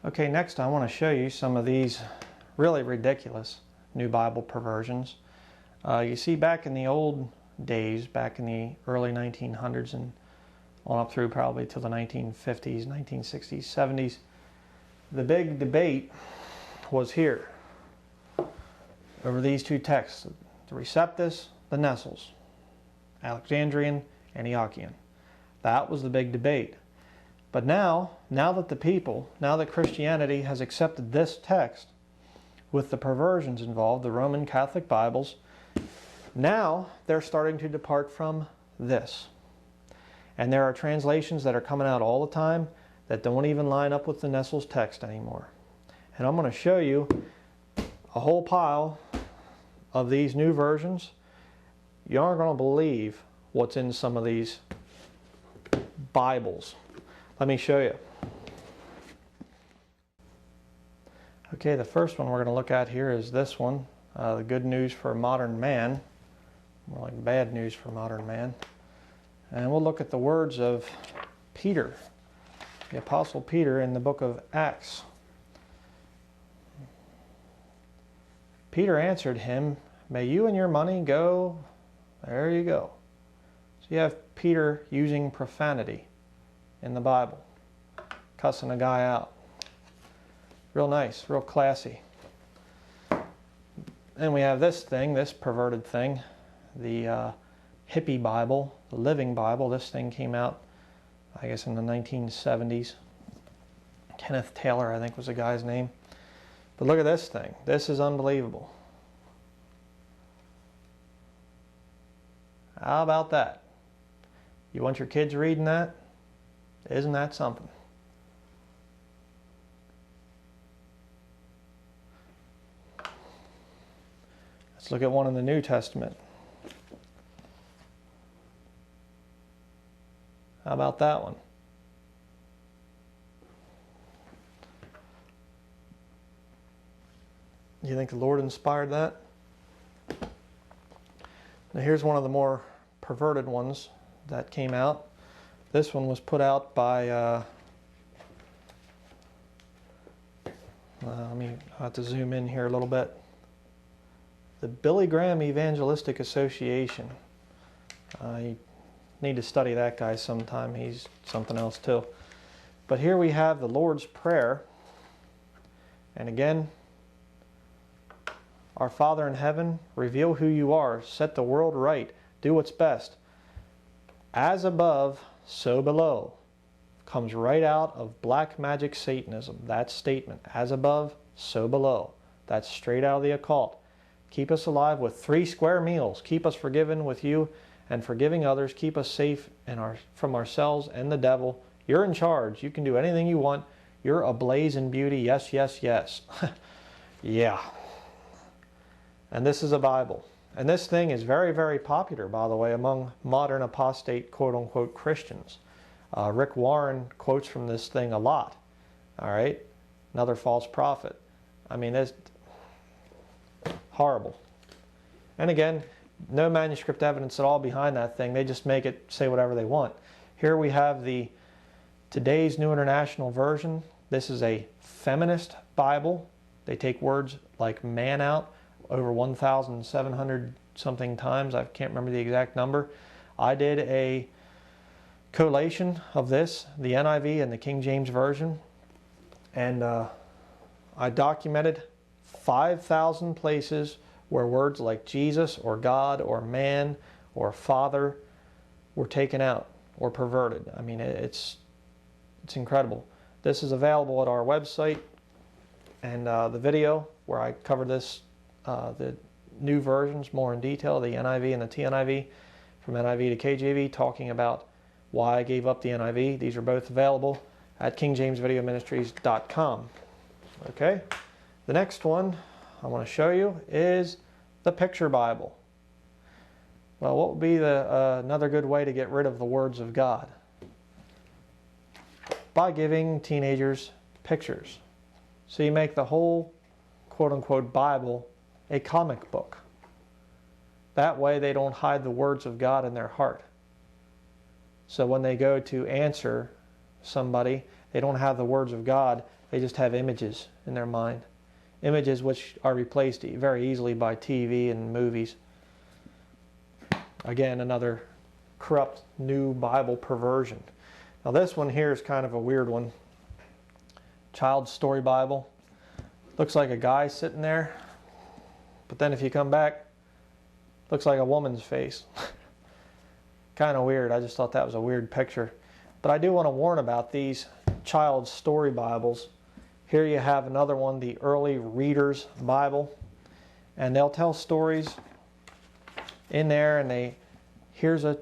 Okay, next I want to show you some of these really ridiculous New Bible perversions. You see, back in the old days, back in the early 1900s and on up through probably to the 1950s, 1960s, 70s, the big debate was here over these two texts, the Receptus, the Nestles, Alexandrian, Antiochian. That was the big debate. But now that Christianity has accepted this text with the perversions involved, the Roman Catholic Bibles, now they're starting to depart from this. And there are translations that are coming out all the time that don't even line up with the Nestles text anymore. And I'm going to show you a whole pile of these new versions. You aren't going to believe what's in some of these Bibles. Let me show you. Okay, the first one we're going to look at here is this one, the Good News for Modern Man, more like Bad News for Modern Man. And we'll look at the words of Peter, the Apostle Peter, in the book of Acts. Peter answered him, "May you and your money go," there you go. So you have Peter using profanity in the Bible, cussing a guy out. Real nice, real classy. And we have this thing, this perverted thing, the hippie Bible, the Living Bible. This thing came out, I guess, in the 1970s. Kenneth Taylor, I think, was the guy's name. But look at this thing. This is unbelievable. How about that? You want your kids reading that? Isn't that something? Let's look at one in the New Testament. How about that one? Do you think the Lord inspired that? Now here's one of the more perverted ones that came out. This one was put out by, I have to zoom in here a little bit. The Billy Graham Evangelistic Association. You need to study that guy sometime. He's something else too. But here we have the Lord's Prayer. And again, "Our Father in heaven, reveal who you are, set the world right, do what's best. As above, so below." Comes right out of black magic Satanism, that statement. As above, so below. That's straight out of the occult. Keep us alive with 3 square meals. Keep us forgiven with you and forgiving others. Keep us safe from ourselves and the devil. You're in charge. You can do anything you want. You're ablaze in beauty. Yes, yes, yes. Yeah. And this is a Bible. And this thing is very, very popular, by the way, among modern apostate, quote-unquote, Christians. Rick Warren quotes from this thing a lot. All right? Another false prophet. I mean, it's horrible. And again, no manuscript evidence at all behind that thing. They just make it say whatever they want. Here we have the Today's New International Version. This is a feminist Bible. They take words like man out over 1,700 something times. I can't remember the exact number. I did a collation of this, the NIV and the King James Version, and I documented 5,000 places where words like Jesus or God or man or Father were taken out or perverted. I mean, it's incredible. This is available at our website, and the video where I cover this, the new versions more in detail, the NIV and the TNIV, from NIV to KJV, talking about why I gave up the NIV. These are both available at kingjamesvideoministries.com. Okay, the next one I want to show you is the Picture Bible. Well, what would be another good way to get rid of the words of God? By giving teenagers pictures. So you make the whole quote-unquote Bible a comic book. That way they don't hide the words of God in their heart. So when they go to answer somebody, They don't have the words of God. They just have images in their mind. Images which are replaced very easily by TV and movies. Again, another corrupt new Bible perversion. Now this one here is kind of a weird one. Child's Story Bible. Looks like a guy sitting there, but then if you come back, looks like a woman's face. Kind of weird. I just thought that was a weird picture. But I do want to warn about these Child's Story Bibles. Here you have another one, the Early Reader's Bible, and they'll tell stories in there, and here's a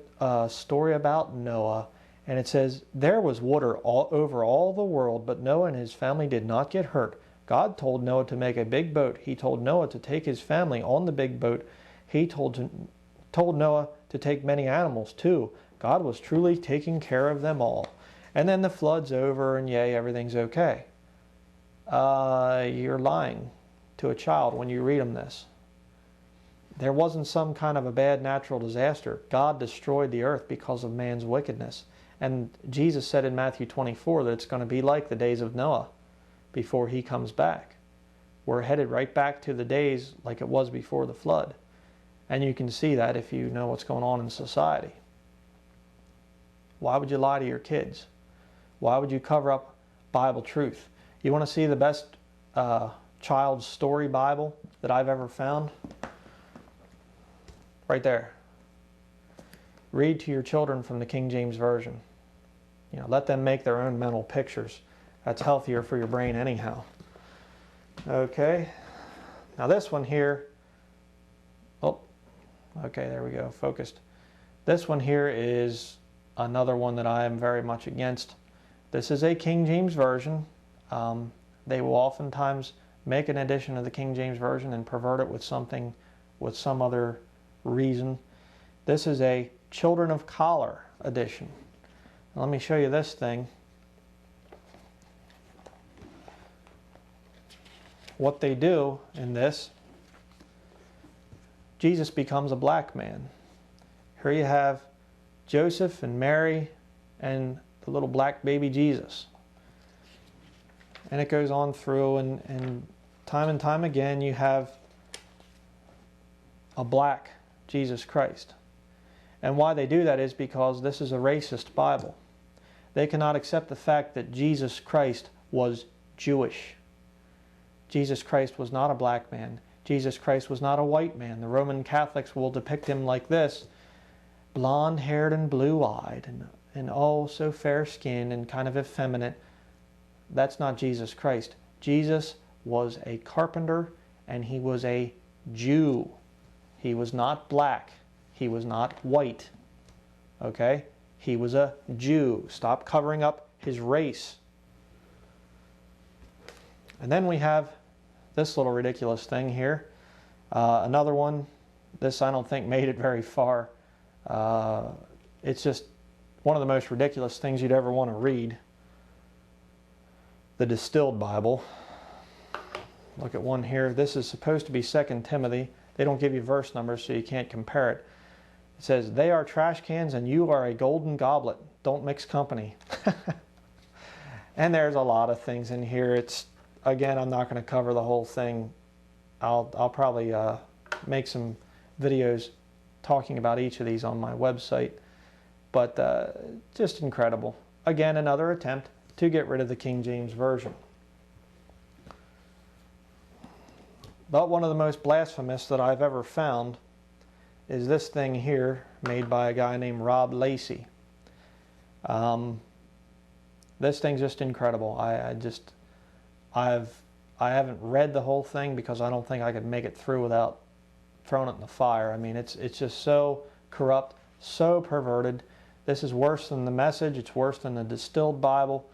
story about Noah, and it says, "There was water all over all the world, but Noah and his family did not get hurt. God told Noah to make a big boat. He told Noah to take his family on the big boat. He told Noah to take many animals too. God was truly taking care of them all. And then the flood's over, and yay, everything's okay." You're lying to a child when you read them this. There wasn't some kind of a bad natural disaster. God destroyed the earth because of man's wickedness. And Jesus said in Matthew 24 that it's going to be like the days of Noah before he comes back. We're headed right back to the days like it was before the flood. And you can see that if you know what's going on in society. Why would you lie to your kids? Why would you cover up Bible truth? You want to see the best child's story Bible that I've ever found? Right there. Read to your children from the King James Version. Let them make their own mental pictures. That's healthier for your brain anyhow. Okay. Now this one here. Oh, okay, there we go. Focused. This one here is another one that I am very much against. This is a King James Version. They will oftentimes make an edition of the King James Version and pervert it with something, with some other reason. This is a Children of Color edition. Now, let me show you this thing. What they do in this, Jesus becomes a black man. Here you have Joseph and Mary and the little black baby Jesus. And it goes on through, and time again you have a black Jesus Christ. And why they do that is because this is a racist Bible. They cannot accept the fact that Jesus Christ was Jewish. Jesus Christ was not a black man. Jesus Christ was not a white man. The Roman Catholics will depict him like this, blonde-haired and blue-eyed, and oh, so fair-skinned and kind of effeminate. That's not Jesus Christ. Jesus was a carpenter, and he was a Jew. He was not black. He was not white. Okay? He was a Jew. Stop covering up his race. And then we have this little ridiculous thing here. Another one. This I don't think made it very far. It's just one of the most ridiculous things you'd ever want to read. The Distilled Bible. Look at one here. This is supposed to be 2 Timothy. They don't give you verse numbers, so you can't compare it. It says, "They are trash cans and you are a golden goblet. Don't mix company." And there's a lot of things in here. It's, again, I'm not going to cover the whole thing. I'll probably make some videos talking about each of these on my website. But just incredible. Again, another attempt to get rid of the King James Version. But one of the most blasphemous that I've ever found is this thing here, made by a guy named Rob Lacey. This thing's just incredible. I haven't read the whole thing because I don't think I could make it through without throwing it in the fire. I mean, it's just so corrupt, so perverted. This is worse than the Message. It's worse than the Distilled Bible.